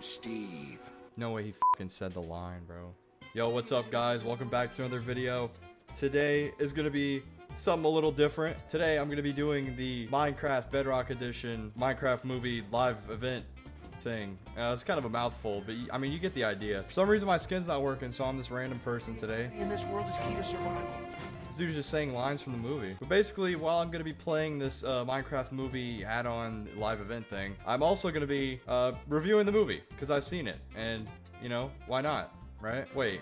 Steve. No way he fucking said the line, bro. Yo, what's up, guys? Welcome back to another video. Today is gonna be something a little different. Today I'm gonna be doing the Minecraft Bedrock Edition Minecraft movie live event thing. It's kind of a mouthful, but I mean, you get the idea. For some reason my skin's not working, so I'm this random person today. In this world is key to survival. This dude's just saying lines from the movie. But basically, while I'm gonna be playing this Minecraft movie add-on live event thing, I'm also gonna be reviewing the movie because I've seen it, and you know, why not, right? Wait,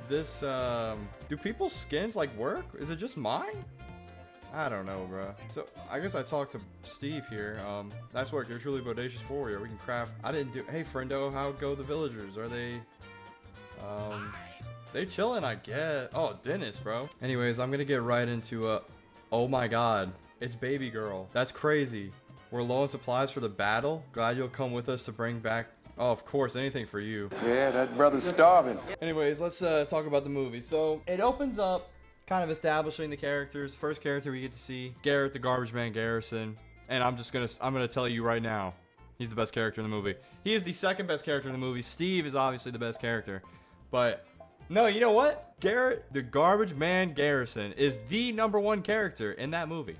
this do people's skins like work? Is it just mine? I don't know, bro. So I guess I talked to Steve here. Nice work. You're a truly bodacious warrior. We can craft. I didn't do. Hey, friendo, how go the villagers? Are they? They chilling, I guess. Oh, Dennis, bro. Anyways, I'm gonna get right into oh my God, it's baby girl. That's crazy. We're low on supplies for the battle. Glad you'll come with us to bring back. Oh, of course, anything for you. Yeah, that brother's starving. Anyways, let's talk about the movie. So it opens up kind of establishing the characters. First character we get to see, Garrett the Garbage Man Garrison. And I'm gonna tell you right now, he's the best character in the movie. He is the second best character in the movie. Steve is obviously the best character. But no, you know what? Garrett the Garbage Man Garrison is the #1 character in that movie.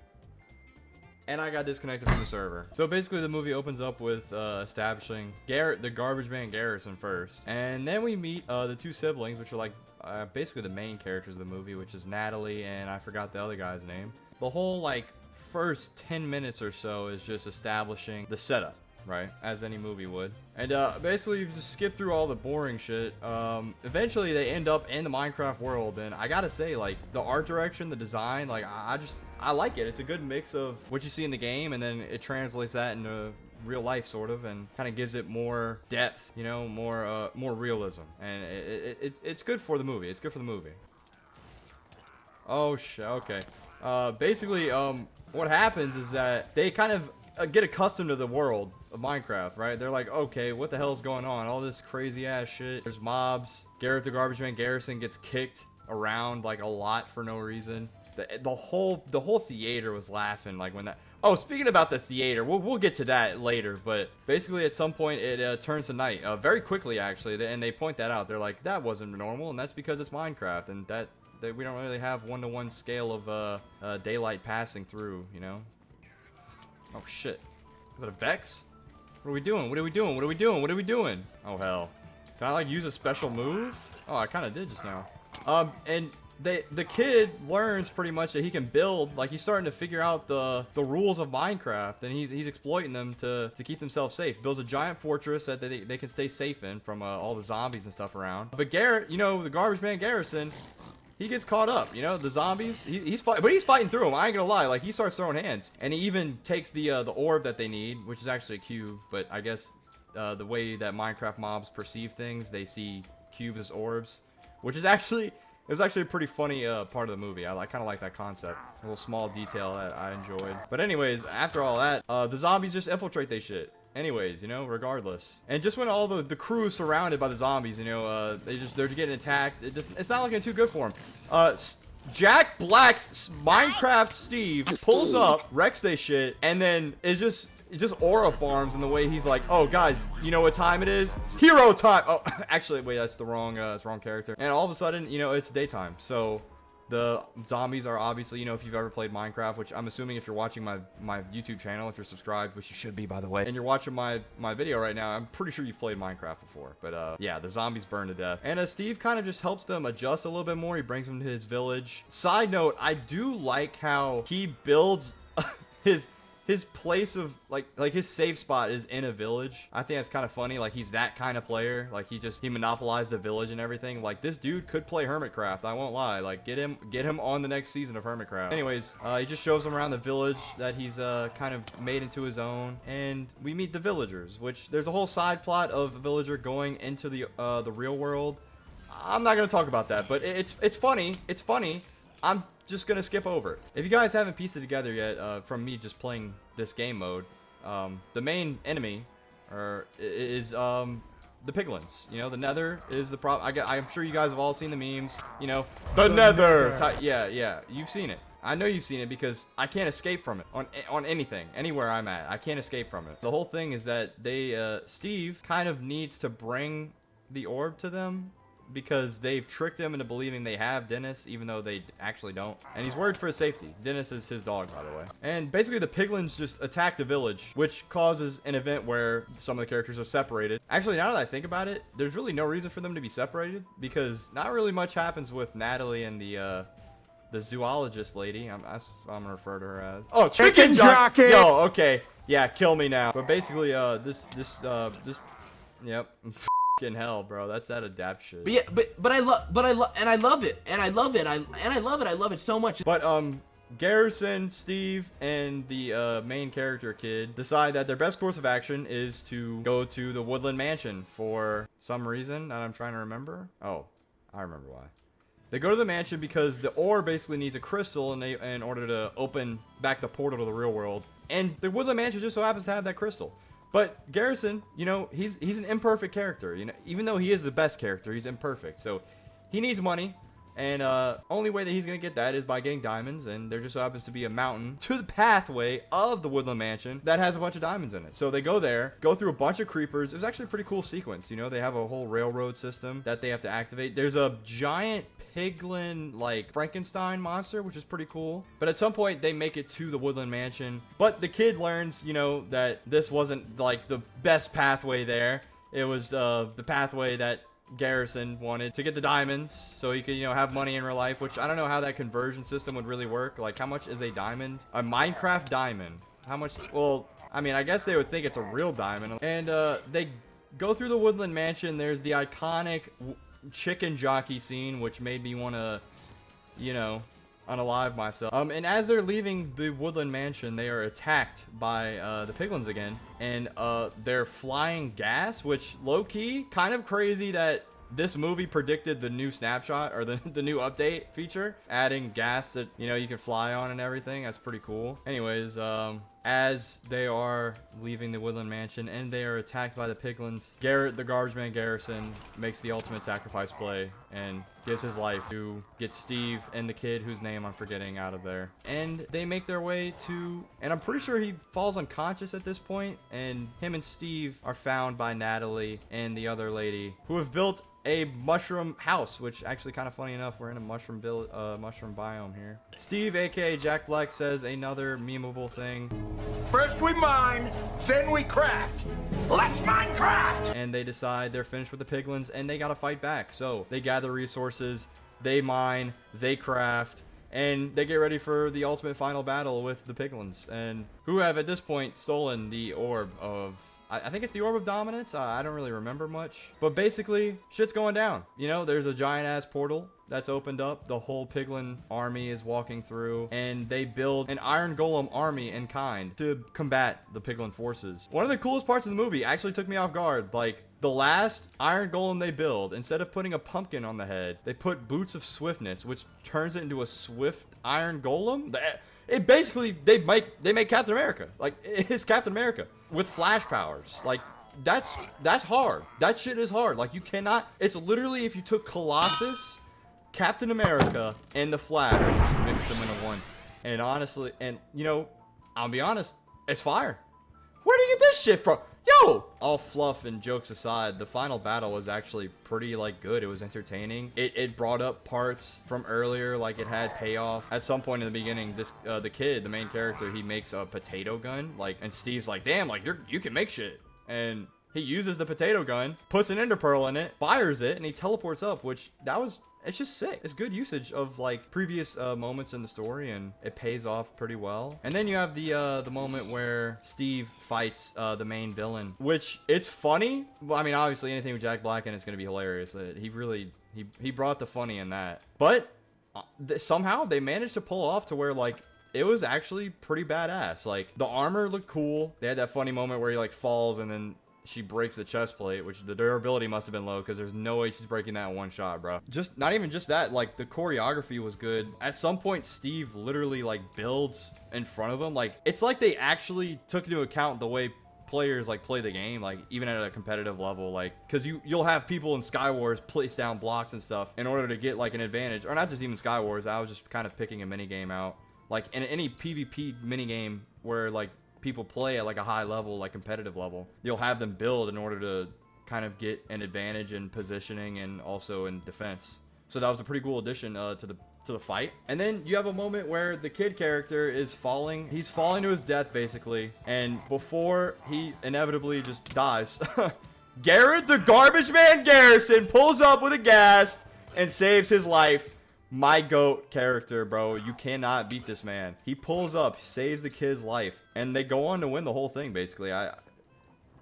And I got disconnected from the server. So basically the movie opens up with establishing Garrett the Garbage Man Garrison first. And then we meet the two siblings, which are like basically the main characters of the movie, which is Natalie and I forgot the other guy's name. The whole like first 10 minutes or so is just establishing the setup, right? As any movie would. And basically you just skip through all the boring shit. Eventually they end up in the Minecraft world, and I gotta say, like, the art direction, the design, like, I like it. It's a good mix of what you see in the game, and then it translates that into real life, sort of, and kind of gives it more depth, you know, more realism, and it's good for the movie. It's good for the movie. Oh shit. Okay. Basically, what happens is that they kind of get accustomed to the world of Minecraft, right? They're like, okay, what the hell's going on? All this crazy ass shit. There's mobs. Garrett the Garbage Man Garrison gets kicked around like a lot for no reason. The whole theater was laughing like when that. Oh, speaking about the theater, we'll get to that later. But basically, at some point, it turns to night very quickly, actually, and they point that out. They're like, that wasn't normal, and that's because it's Minecraft, and that we don't really have one-to-one scale of daylight passing through, you know. Oh shit. Is it a Vex? What are we doing? What are we doing? What are we doing? What are we doing? Oh hell. Can I like use a special move? Oh, I kind of did just now. And the kid learns pretty much that he can build, like he's starting to figure out the rules of Minecraft, and he's exploiting them to keep himself safe. Builds a giant fortress that they can stay safe in from all the zombies and stuff around. But Garrett, you know, the Garbage Man Garrison, he gets caught up, you know, the zombies. He's fighting through them. I ain't gonna lie. Like, he starts throwing hands, and he even takes the orb that they need, which is actually a cube. But I guess the way that Minecraft mobs perceive things, they see cubes as orbs, which is actually it was actually a pretty funny part of the movie. I kind of like that concept, a little small detail that I enjoyed. But anyways, after all that, the zombies just infiltrate they shit. Anyways, you know, regardless. And just when all the crew is surrounded by the zombies, you know, they're getting attacked. It's not looking too good for them. Jack Black's Minecraft Steve pulls up, wrecks they shit, and then it just aura farms in the way he's like, oh guys, you know what time it is? Hero time. Oh, actually, wait, that's the wrong character. And all of a sudden, you know, it's daytime. So the zombies are obviously, you know, if you've ever played Minecraft, which I'm assuming if you're watching my YouTube channel, if you're subscribed, which you should be, by the way, and you're watching my video right now, I'm pretty sure you've played Minecraft before. But yeah, the zombies burn to death. And Steve kind of just helps them adjust a little bit more. He brings them to his village. Side note, I do like how he builds his place of like his safe spot is in a village. I think that's kind of funny. Like, he's that kind of player. Like, he monopolized the village and everything. Like, this dude could play Hermitcraft, I won't lie. Like, get him on the next season of Hermitcraft. Anyways, he just shows them around the village that he's kind of made into his own, and we meet the villagers, which there's a whole side plot of a villager going into the real world. I'm not gonna talk about that, but it's funny. It's funny. I'm just gonna skip over it. If you guys haven't pieced it together yet, from me just playing this game mode, the main enemy is the piglins. You know, the nether is the problem. I'm sure you guys have all seen the memes. You know, the nether. Yeah, you've seen it. I know you've seen it because I can't escape from it on anything, anywhere I'm at. I can't escape from it. The whole thing is that Steve kind of needs to bring the orb to them because they've tricked him into believing they have Dennis, even though they actually don't. And he's worried for his safety. Dennis is his dog, by the way. And basically the piglins just attack the village, which causes an event where some of the characters are separated. Actually, now that I think about it, there's really no reason for them to be separated because not really much happens with Natalie and the zoologist lady. I'm gonna refer to her as. Oh, chicken jockey. Yo, okay. Yeah, kill me now. But basically, this, yep. In hell, bro, that's that adapt shit. But yeah, but I love it so much. But Garrison, Steve, and the main character kid decide that their best course of action is to go to the Woodland Mansion for some reason that I'm trying to remember. Oh, I remember why. They go to the mansion because the ore basically needs a crystal in order to open back the portal to the real world, and the Woodland Mansion just so happens to have that crystal. But Garrison, you know, he's an imperfect character. You know, even though he is the best character, he's imperfect. So he needs money, and only way that he's gonna get that is by getting diamonds. And there just so happens to be a mountain to the pathway of the Woodland Mansion that has a bunch of diamonds in it. So they go there, go through a bunch of creepers. It was actually a pretty cool sequence. You know, they have a whole railroad system that they have to activate. There's a giant piglin like Frankenstein monster, which is pretty cool. But at some point they make it to the Woodland Mansion, but the kid learns, you know, that this wasn't like the best pathway there. It was the pathway that Garrison wanted to get the diamonds so he could, you know, have money in real life, which I don't know how that conversion system would really work. Like, how much is a diamond? A Minecraft diamond, how much? Well, I mean, I guess they would think it's a real diamond. And they go through the Woodland Mansion. There's the iconic chicken jockey scene, which made me want to, you know, unalive myself. And as they're leaving the Woodland Mansion, they are attacked by the piglins again, and they're flying gas, which low-key kind of crazy that this movie predicted the new snapshot or the new update feature, adding gas that, you know, you can fly on and everything. That's pretty cool. Anyways, as they are leaving the Woodland Mansion and they are attacked by the piglins, Garrett, the garbage man Garrison, makes the ultimate sacrifice play and gives his life to get Steve and the kid whose name I'm forgetting out of there. And they make their way to, and I'm pretty sure he falls unconscious at this point, and him and Steve are found by Natalie and the other lady, who have built a mushroom house, which actually kind of funny enough, we're in a mushroom biome here. Steve, aka Jack Black, says another memeable thing. First we mine, then we craft. Let's Minecraft! And they decide they're finished with the piglins and they gotta fight back. So they gather resources, they mine, they craft, and they get ready for the ultimate final battle with the piglins, and who have at this point stolen the orb of, I think it's the Orb of Dominance. I don't really remember much. But basically, shit's going down. You know, there's a giant-ass portal that's opened up. The whole piglin army is walking through. And they build an iron golem army in kind to combat the piglin forces. One of the coolest parts of the movie actually took me off guard. Like, the last iron golem they build, instead of putting a pumpkin on the head, they put boots of swiftness, which turns it into a swift iron golem. It basically, they make Captain America. Like, it's Captain America with flash powers. Like, that's hard. That shit is hard. Like, you cannot, it's literally if you took Colossus, Captain America, and the Flash and just mixed them into one. And honestly, and you know, I'll be honest, it's fire. Where do you get this shit from? Yo! All fluff and jokes aside, the final battle was actually pretty, like, good. It was entertaining. It brought up parts from earlier, like it had payoff. At some point in the beginning, this the kid, the main character, he makes a potato gun, like, and Steve's like, damn, like, you can make shit. And he uses the potato gun, puts an ender pearl in it, fires it, and he teleports up, which it's just sick. It's good usage of, like, previous moments in the story, and it pays off pretty well. And then you have the moment where Steve fights the main villain, which it's funny. Well, I mean, obviously anything with Jack Black in it's gonna be hilarious. He brought the funny in that. But somehow they managed to pull off to where, like, it was actually pretty badass. Like, the armor looked cool. They had that funny moment where he, like, falls and then she breaks the chest plate, which the durability must have been low because there's no way she's breaking that in one shot, bro. Just not even just that, like, the choreography was good. At some point, Steve literally, like, builds in front of him. Like, it's like they actually took into account the way players, like, play the game, like, even at a competitive level, like, because you'll have people in Skywars place down blocks and stuff in order to get, like, an advantage. Or not just even Skywars, I was just kind of picking a mini game out. Like in any PvP minigame where like people play at like a high level, like competitive level, you'll have them build in order to kind of get an advantage in positioning and also in defense. So that was a pretty cool addition to the fight. And then you have a moment where the kid character is falling. He's falling to his death basically, and before he inevitably just dies, Garrett the Garbage Man Garrison pulls up with a gas and saves his life. My GOAT character, bro. You cannot beat this man. He pulls up, saves the kid's life, and they go on to win the whole thing basically.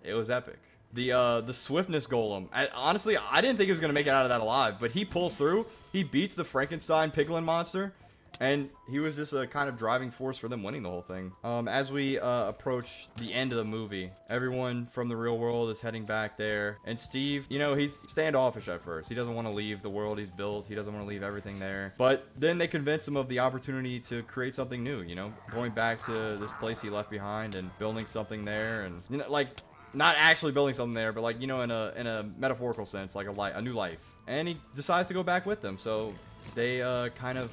It was epic. The swiftness golem. Honestly, I didn't think he was gonna make it out of that alive, but he pulls through. He beats the Frankenstein piglin monster, and he was just a kind of driving force for them winning the whole thing. As we approach the end of the movie, everyone from the real world is heading back there, and Steve, you know, he's standoffish at first. He doesn't want to leave the world he's built. He doesn't want to leave everything there. But then they convince him of the opportunity to create something new, you know, going back to this place he left behind and building something there, and you know, like, not actually building something there, but like, you know, in a metaphorical sense, like a new life. And he decides to go back with them. So they kind of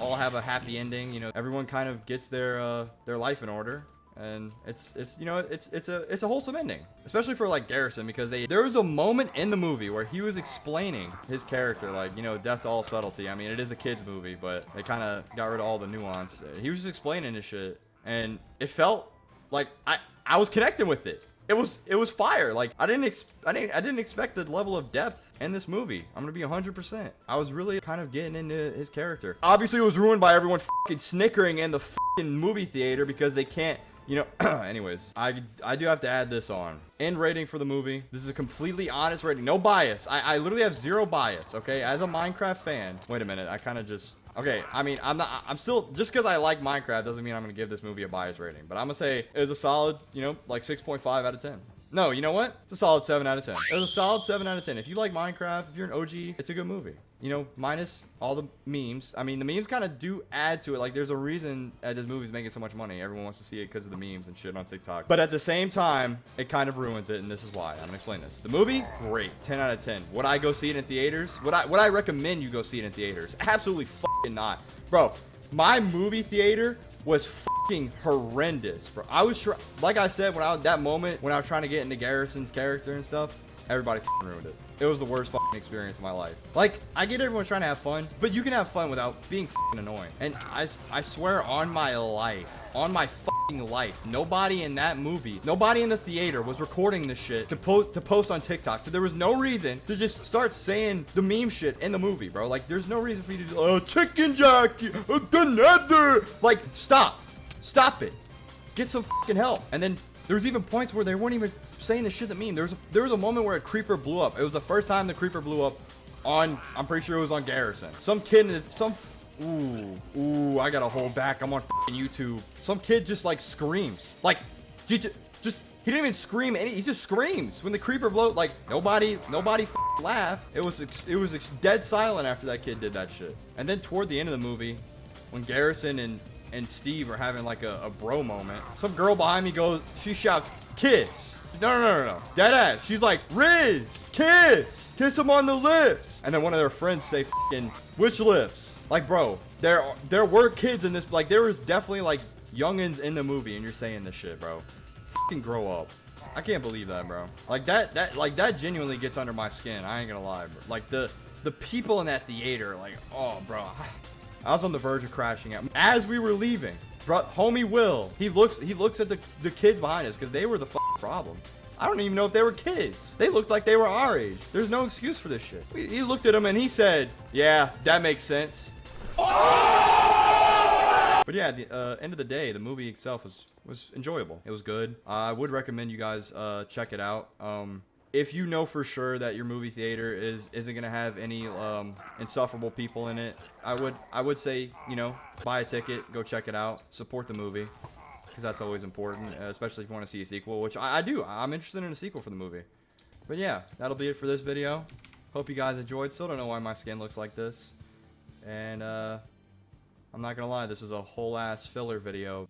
all have a happy ending. You know, everyone kind of gets their life in order, and it's you know, it's a wholesome ending, especially for like Garrison, because there was a moment in the movie where he was explaining his character, like, you know, death to all subtlety. I mean, it is a kids movie, but they kind of got rid of all the nuance. He was just explaining his shit, and it felt like I was connecting with it. It was fire. Like I didn't expect the level of depth in this movie. I'm gonna be 100%. I was really kind of getting into his character. Obviously, it was ruined by everyone fucking snickering in the fucking movie theater because they can't, you know. Anyways, I do have to add this on. End rating for the movie. This is a completely honest rating, no bias. I literally have zero bias. Okay, as a Minecraft fan. Wait a minute. I kind of just. Okay, I mean, I'm still, just because I like Minecraft doesn't mean I'm going to give this movie a bias rating. But I'm going to say it was a solid, you know, like 6.5 out of 10. No, you know what? It's a solid 7 out of 10. It was a solid 7 out of 10. If you like Minecraft, if you're an OG, it's a good movie. You know, minus all the memes. I mean, the memes kind of do add to it. Like, there's a reason that this movie's making so much money. Everyone wants to see it because of the memes and shit on TikTok. But at the same time, it kind of ruins it, and this is why. I'm gonna explain this. The movie, great. 10 out of 10. Would I go see it in theaters? Would I recommend you go see it in theaters? Absolutely fucking not. Bro, my movie theater was fucking horrendous, bro. I was like I said, that moment when I was trying to get into Garrison's character and stuff, everybody fucking ruined it. It was the worst fucking experience of my life. Like, I get everyone trying to have fun, but you can have fun without being fucking annoying. And I swear on my life, nobody in that movie, nobody in the theater was recording this shit to post on TikTok. So there was no reason to just start saying the meme shit in the movie, bro. Like, there's no reason for you to do, chicken jockey, the nether. Like, stop it. Get some fucking help. And then there's even points where they weren't even saying the shit that meme. There was a moment where a creeper blew up. It was the first time the creeper blew up on, I'm pretty sure it was on Garrison. Some kid, ooh, I gotta hold back. I'm on YouTube. Some kid just like screams. Like, he didn't even scream. He just screams when the creeper blew. Like, nobody laughed. It was dead silent after that kid did that shit. And then toward the end of the movie, when Garrison and Steve are having like a bro moment, some girl behind me she shouts, "Kiss." No. Dead ass. She's like, "Riz, kiss him on the lips." And then one of their friends say, "Fucking which lips?" Like, bro, there were kids in this. Like, there was definitely like youngins in the movie, and you're saying this shit, bro. Fucking grow up. I can't believe that, bro. Like that genuinely gets under my skin. I ain't gonna lie, bro. Like the people in that theater, like, oh, bro. I was on the verge of crashing out. As we were leaving, bro, homie Will, he looks at the kids behind us because they were the problem. I don't even know if they were kids. They looked like they were our age. There's no excuse for this shit. He looked at them and he said, "Yeah, that makes sense." But yeah, at the end of the day, the movie itself was enjoyable. It was good. I would recommend you guys check it out. If you know for sure that your movie theater isn't gonna have any insufferable people in it, I would say, you know, buy a ticket, go check it out, support the movie, because that's always important, especially if you want to see a sequel, which I do. I'm interested in a sequel for the movie. But yeah, that'll be it for this video. Hope you guys enjoyed. Still don't know why my skin looks like this, and I'm not gonna lie, this is a whole ass filler video.